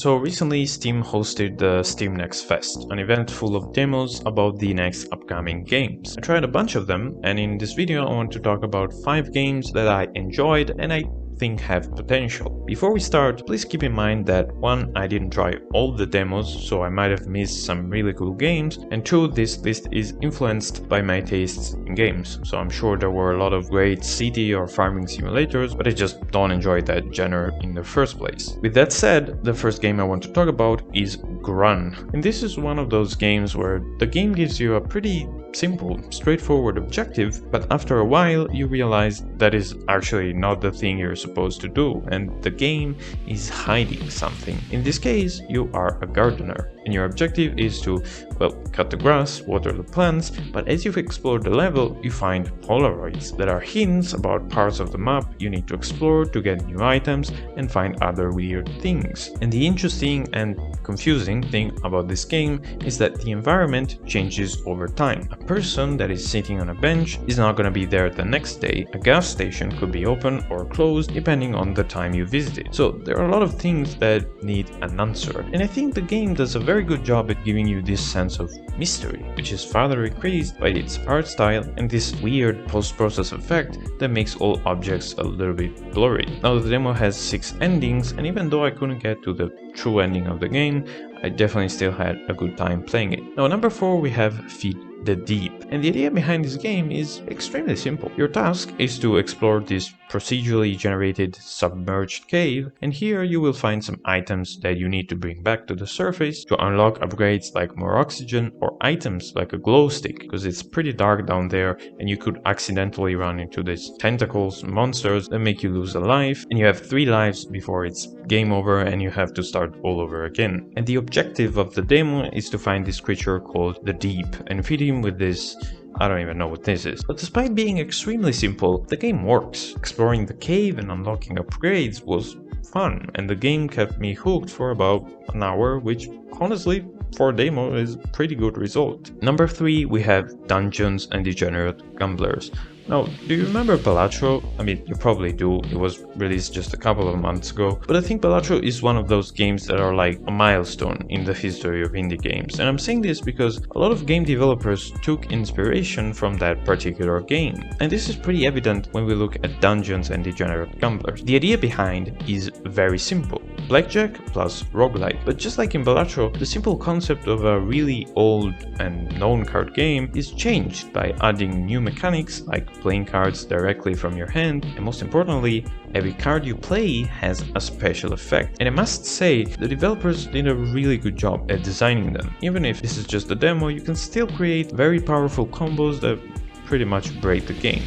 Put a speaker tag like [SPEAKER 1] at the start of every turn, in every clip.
[SPEAKER 1] So recently Steam hosted the Steam Next Fest, an event full of demos about the next upcoming games. I tried a bunch of them, and in this video I want to talk about 5 games that I enjoyed and I think have potential. Before we start, please keep in mind that 1. I didn't try all the demos, so I might have missed some really cool games, and 2. This list is influenced by my tastes in games, so I'm sure there were a lot of great city or farming simulators, but I just don't enjoy that genre in the first place. With that said, the first game I want to talk about is Grunn, and this is one of those games where the game gives you a pretty simple, straightforward objective, but after a while you realize that is actually not the thing you're supposed to do, and the game is hiding something. In this case, you are a gardener, and your objective is to, well, cut the grass, water the plants, but as you've explored the level, you find Polaroids that are hints about parts of the map you need to explore to get new items and find other weird things. And the interesting and confusing thing about this game is that the environment changes over time. A person that is sitting on a bench is not going to be there the next day. A gas station could be open or closed depending on the time you visit it. So there are a lot of things that need an answer, and I think the game does a very good job at giving you this sense of mystery, which is further increased by its art style and this weird post-process effect that makes all objects a little bit blurry. Now the demo has 6 endings, and even though I couldn't get to the true ending of the game, I definitely still had a good time playing it. Now number 4 we have Feed the Deep, and the idea behind this game is extremely simple. Your task is to explore this procedurally generated submerged cave, and here you will find some items that you need to bring back to the surface to unlock upgrades like more oxygen or items like a glow stick, because it's pretty dark down there and you could accidentally run into these tentacles monsters that make you lose a life, and you have 3 lives before it's game over and you have to start all over again. And the objective of the demo is to find this creature called the Deep and feed him with this, I don't even know what this is. But despite being extremely simple, the game works. Exploring the cave and unlocking upgrades was fun, and the game kept me hooked for about an hour, which honestly for a demo is a pretty good result. Number 3 we have Dungeons and Degenerate Gamblers. Now, do you remember Balatro? I mean, you probably do, it was released just a couple of months ago, but I think Balatro is one of those games that are like a milestone in the history of indie games, and I'm saying this because a lot of game developers took inspiration from that particular game, and this is pretty evident when we look at Dungeons and Degenerate Gamblers. The idea behind is very simple: blackjack plus roguelike, but just like in Balatro, the simple concept of a really old and known card game is changed by adding new mechanics like playing cards directly from your hand, and most importantly, every card you play has a special effect. And I must say, the developers did a really good job at designing them. Even if this is just a demo, you can still create very powerful combos that pretty much break the game,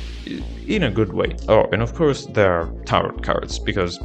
[SPEAKER 1] in a good way. Oh, and of course there are tarot cards, because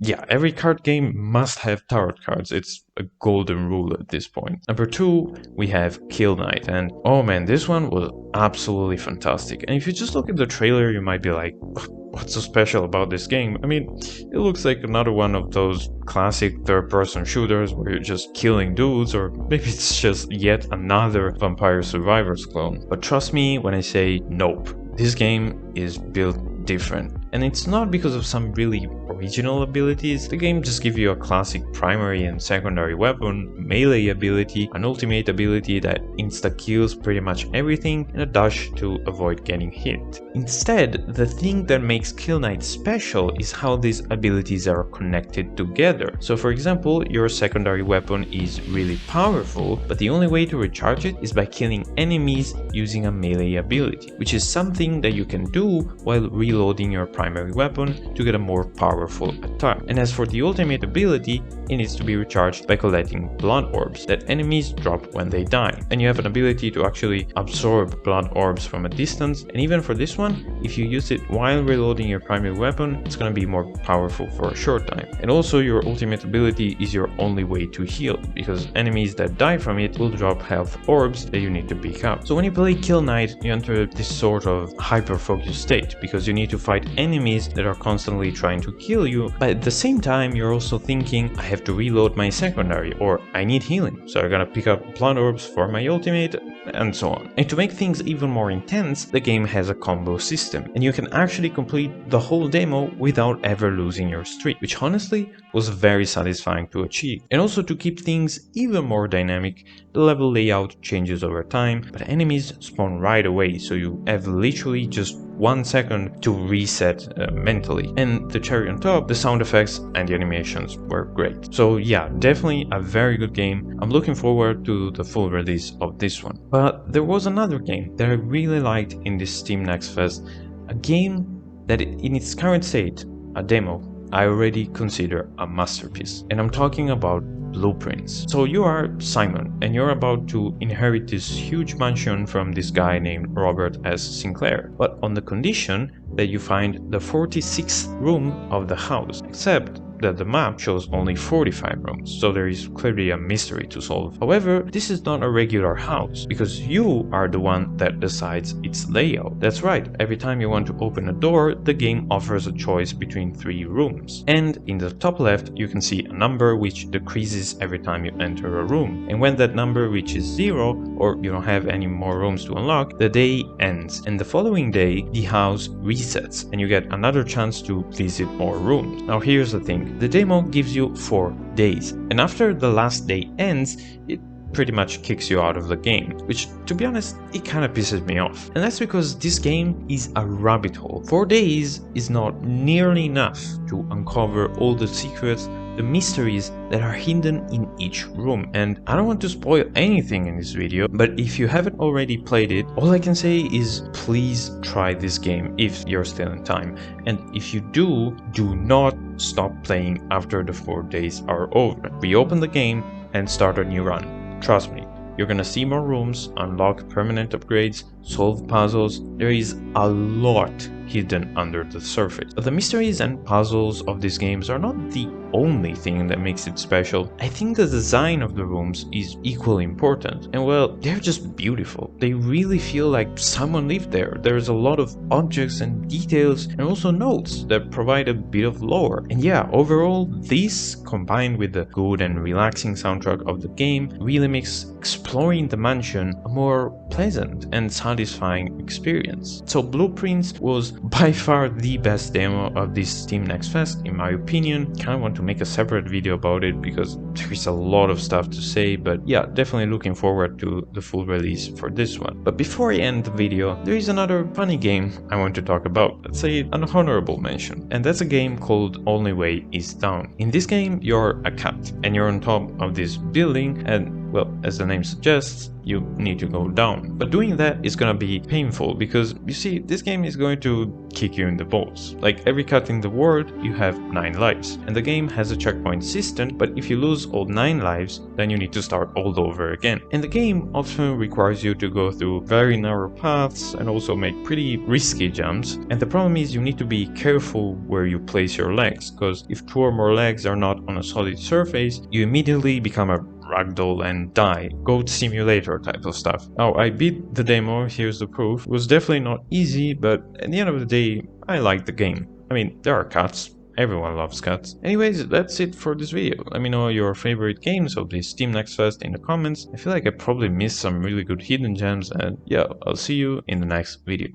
[SPEAKER 1] yeah, every card game must have tarot cards. It's a golden rule at this point. Number 2, we have Kill Knight, and oh man, this one was absolutely fantastic. And if you just look at the trailer, you might be like, what's so special about this game? I mean, it looks like another one of those classic third-person shooters where you're just killing dudes, or maybe it's just yet another Vampire Survivors clone. But trust me when I say nope. This game is built different, and it's not because of some really original abilities. The game just gives you a classic primary and secondary weapon, melee ability, an ultimate ability that insta-kills pretty much everything, and a dash to avoid getting hit. Instead, the thing that makes Kill Knight special is how these abilities are connected together. So for example, your secondary weapon is really powerful, but the only way to recharge it is by killing enemies using a melee ability, which is something that you can do while reloading your primary weapon to get a more powerful attack. And as for the ultimate ability, it needs to be recharged by collecting blood orbs that enemies drop when they die. And you have an ability to actually absorb blood orbs from a distance, and even for this one, if you use it while reloading your primary weapon, it's gonna be more powerful for a short time. And also your ultimate ability is your only way to heal, because enemies that die from it will drop health orbs that you need to pick up. So when you play Kill Knight, you enter this sort of hyper-focused state, because you need to fight enemies that are constantly trying to kill you, but at the same time you're also thinking, I have to reload my secondary, or I need healing, so I gotta pick up blood orbs for my ultimate, and so on. And to make things even more intense, the game has a combo system, and you can actually complete the whole demo without ever losing your streak, which honestly was very satisfying to achieve. And also, to keep things even more dynamic, the level layout changes over time, but enemies spawn right away, so you have literally just 1 second to reset mentally. And the cherry on top, the sound effects and the animations were great. So yeah, definitely a very good game. I'm looking forward to the full release of this one. But there was another game that I really liked in this Steam Next Fest, a game that in its current state, a demo, I already consider a masterpiece. And I'm talking about Blueprints. So you are Simon, and you're about to inherit this huge mansion from this guy named Robert S. Sinclair, but on the condition that you find the 46th room of the house, except that the map shows only 45 rooms, so there is clearly a mystery to solve. However, this is not a regular house, because you are the one that decides its layout. That's right, every time you want to open a door, the game offers a choice between 3 rooms. And in the top left, you can see a number which decreases every time you enter a room. And when that number reaches 0, or you don't have any more rooms to unlock, the day ends. And the following day, the house resets, and you get another chance to visit more rooms. Now here's the thing. The demo gives you 4 days, and after the last day ends, it pretty much kicks you out of the game, which, to be honest, it kinda pisses me off. And that's because this game is a rabbit hole. 4 days is not nearly enough to uncover all the secrets, the mysteries that are hidden in each room. And I don't want to spoil anything in this video, but if you haven't already played it, all I can say is please try this game if you're still in time. And if you do not stop playing after the 4 days are over. Reopen the game and start a new run. Trust me, you're gonna see more rooms, unlock permanent upgrades, solve puzzles. There is a lot hidden under the surface. But the mysteries and puzzles of these games are not the only thing that makes it special. I think the design of the rooms is equally important. And well, they're just beautiful. They really feel like someone lived there. There's a lot of objects and details and also notes that provide a bit of lore. And yeah, overall, this combined with the good and relaxing soundtrack of the game really makes exploring the mansion a more pleasant and satisfying experience. So Blueprints was by far the best demo of this Steam Next Fest, in my opinion. Kinda want to make a separate video about it because there is a lot of stuff to say, but yeah, definitely looking forward to the full release for this one. But before I end the video, there is another funny game I want to talk about. Let's say an honorable mention, and that's a game called Only Way is Down. In this game, you're a cat, and you're on top of this building, and well, as the name suggests, you need to go down. But doing that is gonna be painful because, you see, this game is going to kick you in the balls. Like every cat in the world, you have 9 lives. And the game has a checkpoint system, but if you lose all 9 lives, then you need to start all over again. And the game often requires you to go through very narrow paths and also make pretty risky jumps. And the problem is you need to be careful where you place your legs, because if 2 or more legs are not on a solid surface, you immediately become a ragdoll and die. Goat simulator type of stuff. Now, I beat the demo, here's the proof. It was definitely not easy, but at the end of the day, I liked the game. I mean, there are cats. Everyone loves cats. Anyways, that's it for this video. Let me know your favorite games of this Steam Next Fest in the comments. I feel like I probably missed some really good hidden gems, and yeah, I'll see you in the next video.